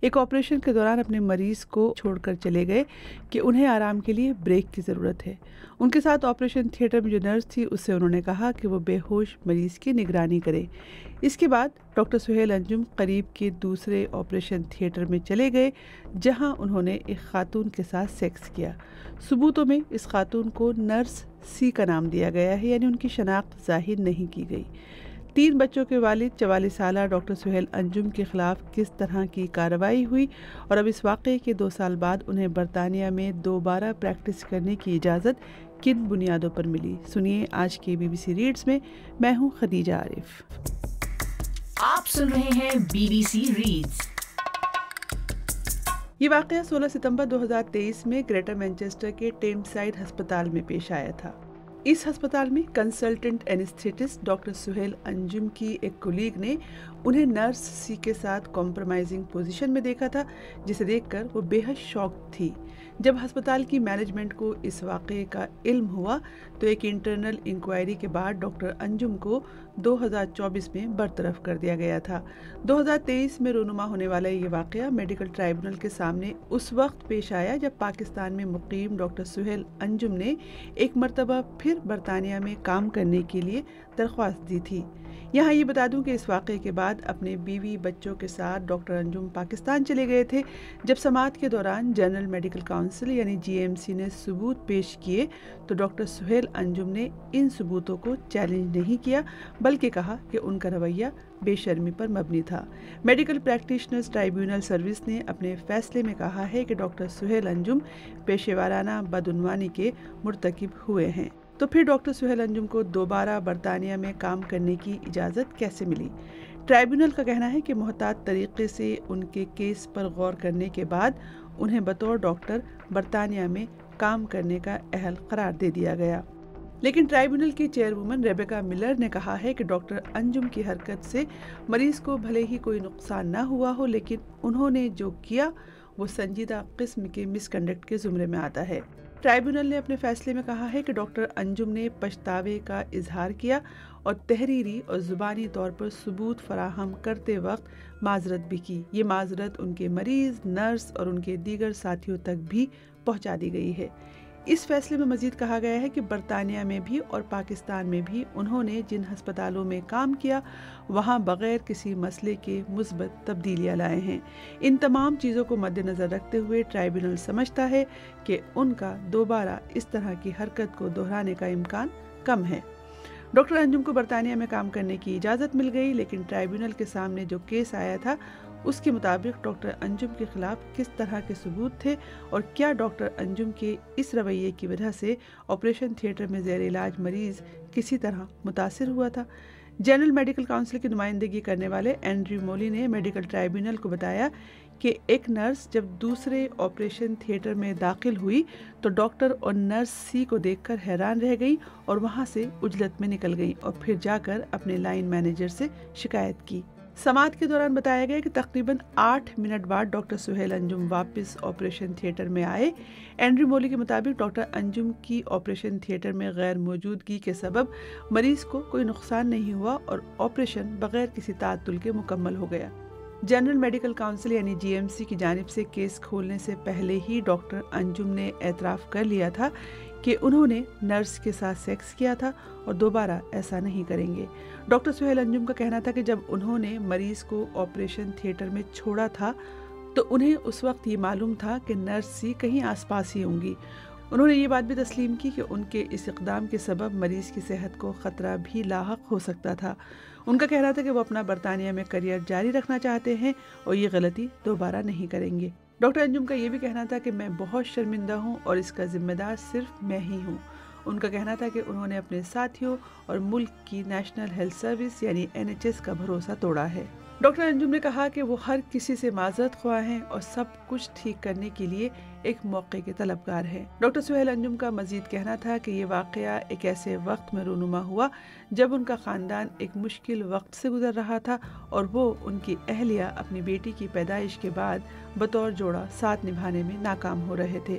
ایک آپریشن کے دوران اپنے مریض کو چھوڑ کر چلے گئے کہ انہیں آرام کے لیے بریک کی ضرورت ہے۔ ان کے ساتھ آپریشن تھیٹر میں جو نرس تھی اس سے انہوں نے کہا کہ وہ بے ہوش مریض کی نگرانی کرے۔ اس کے بعد ڈاکٹر سہیل انجم قریب کے دوسرے آپریشن تھیٹر میں چلے گئے جہاں انہوں نے ایک خاتون کے ساتھ سیکس کیا۔ ثبوتوں میں اس خاتون کو نرس سی کا نام دیا گیا ہے، یعنی ان کی شناخت ظاہر نہیں کی گئی۔ 3 بچوں کے والد 44 سالہ ڈاکٹر سہیل انجم کے خلاف کس طرح کی کارروائی ہوئی اور اب اس واقعے کے 2 سال بعد انہیں برطانیہ میں دوبارہ پریکٹس کرنے کی اجازت کن بنیادوں پر ملی، سنیے آج کے BBC ریڈز میں ہوں خدیجہ عارف۔ آپ سن رہے ہیں BBC ریڈز۔ یہ واقعہ 16 ستمبر 2023 میں گریٹر مینچسٹر کے ٹیم سائڈ ہسپتال میں پیش آیا تھا۔ اس ہسپتال میں کنسلٹنٹ اینستھیٹسٹ ڈاکٹر سہیل انجم کی ایک کولیگ نے انہیں نرس سی کے ساتھ کمپرومائزنگ پوزیشن میں دیکھا تھا، جسے دیکھ کر وہ بے حد شاکڈ تھی۔ جب ہسپتال کی مینجمنٹ کو اس واقعے کا علم ہوا تو ایک انٹرنل انکوائری کے بعد ڈاکٹر انجم کو 2024 میں برطرف کر دیا گیا تھا۔ 2023 میں رونما ہونے والا یہ واقعہ میڈیکل ٹرائبونل کے سامنے اس وقت پیش آیا جب پاکستان میں مقیم ڈاکٹر سہیل انجم نے ایک مرتبہ پھر برطانیہ میں کام کرنے کے لیے درخواست دی تھی۔ یہاں یہ بتا دوں کہ اس واقعے کے بعد اپنے بیوی بچوں کے ساتھ ڈاکٹر انجم پاکستان چلے گئے تھے۔ جب سماعت کے دوران جنرل میڈیکل کونسل یعنی GMC نے ثبوت پیش کیے تو ڈاکٹر سہیل انجم نے ان ثبوتوں کو چیلنج نہیں کیا بلکہ کہا کہ ان کا رویہ بے شرمی پر مبنی تھا۔ میڈیکل پریکٹیشنرز ٹرائبیونل سروس نے اپنے فیصلے میں کہا ہے کہ ڈاکٹر سہیل انجم پیشے وارانہ بدعنوانی کے مرتکب ہوئے ہیں۔ تو پھر ڈاکٹر سہیل انجم کو دوبارہ برطانیہ میں کام کرنے کی اجازت کیسے ملی؟ ٹرائبیونل کا کہنا ہے کہ محتاط طریقے سے ان کے کیس پر غور کرنے کے بعد انہیں بطور ڈاکٹر برطانیہ میں کام کرنے کا اہل قرار دے دیا گیا۔ لیکن ٹرائبیونل کی چیئروومن ریبیکا ملر نے کہا ہے کہ ڈاکٹر انجم کی حرکت سے مریض کو بھلے ہی کوئی نقصان نہ ہوا ہو، لیکن انہوں نے جو کیا وہ سنجیدہ قسم کے مس کنڈکٹ کے زمرے میں آتا ہے۔ ٹرائبیونل نے اپنے فیصلے میں کہا ہے کہ ڈاکٹر انجم نے پچھتاوے کا اظہار کیا اور تحریری اور زبانی طور پر ثبوت فراہم کرتے وقت معذرت بھی کی۔ یہ معذرت ان کے مریض، نرس اور ان کے دیگر ساتھیوں تک بھی پہنچا دی گئی ہے۔ اس فیصلے میں مزید کہا گیا ہے کہ برطانیہ میں بھی اور پاکستان میں بھی انہوں نے جن ہسپتالوں میں کام کیا وہاں بغیر کسی مسئلے کے مثبت تبدیلیاں لائے ہیں۔ ان تمام چیزوں کو مد نظر رکھتے ہوئے ٹرائبیونل سمجھتا ہے کہ ان کا دوبارہ اس طرح کی حرکت کو دہرانے کا امکان کم ہے۔ ڈاکٹر انجم کو برطانیہ میں کام کرنے کی اجازت مل گئی، لیکن ٹرائبیونل کے سامنے جو کیس آیا تھا اس کے مطابق ڈاکٹر انجم کے خلاف کس طرح کے ثبوت تھے اور کیا ڈاکٹر انجم کے اس رویے کی وجہ سے آپریشن تھیٹر میں زیر علاج مریض کسی طرح متاثر ہوا تھا۔ جنرل میڈیکل کونسل کی نمائندگی کرنے والے اینڈریو مولی نے میڈیکل ٹرائبیونل کو بتایا کہ ایک نرس جب دوسرے آپریشن تھیٹر میں داخل ہوئی تو ڈاکٹر اور نرس سی کو دیکھ کر حیران رہ گئی اور وہاں سے عجلت میں نکل گئی اور پھر جا کر اپنے لائن مینیجر سے شکایت کی۔ سماعت کے دوران بتایا گیا کہ تقریباً 8 منٹ بعد ڈاکٹر سہیل انجم واپس آپریشن تھیٹر میں آئے۔ اینڈریو مولی کے مطابق ڈاکٹر انجم کی آپریشن تھیٹر میں غیر موجودگی کے سبب مریض کو کوئی نقصان نہیں ہوا اور آپریشن بغیر کسی تعطل کے مکمل ہو گیا۔ جنرل میڈیکل کونسل یعنی GMC کی جانب سے کیس کھولنے سے پہلے ہی ڈاکٹر انجم نے اعتراف کر لیا تھا کہ انہوں نے نرس کے ساتھ سیکس کیا تھا اور دوبارہ ایسا نہیں کریں گے۔ ڈاکٹر سہیل انجم کا کہنا تھا کہ جب انہوں نے مریض کو آپریشن تھیٹر میں چھوڑا تھا تو انہیں اس وقت یہ معلوم تھا کہ نرس سی کہیں آس پاس ہی ہوں گی۔ انہوں نے یہ بات بھی تسلیم کی کہ ان کے اس اقدام کے سبب مریض کی صحت کو خطرہ بھی لاحق ہو سکتا تھا۔ ان کا کہنا تھا کہ وہ اپنا برطانیہ میں کریئر جاری رکھنا چاہتے ہیں اور یہ غلطی دوبارہ نہیں کریں گے۔ ڈاکٹر انجم کا یہ بھی کہنا تھا کہ میں بہت شرمندہ ہوں اور اس کا ذمہ دار صرف میں ہی ہوں۔ ان کا کہنا تھا کہ انہوں نے اپنے ساتھیوں اور ملک کی نیشنل ہیلتھ سروس یعنی NHS کا بھروسہ توڑا ہے۔ ڈاکٹر انجم نے کہا کہ وہ ہر کسی سے معذرت خواہ ہیں اور سب کچھ ٹھیک کرنے کے لیے ایک موقع کے طلبگار ہیں۔ ڈاکٹر سہیل انجم کا مزید کہنا تھا کہ یہ واقعہ ایک ایسے وقت میں رونما ہوا جب ان کا خاندان ایک مشکل وقت سے گزر رہا تھا اور وہ ان کی اہلیہ اپنی بیٹی کی پیدائش کے بعد بطور جوڑا ساتھ نبھانے میں ناکام ہو رہے تھے۔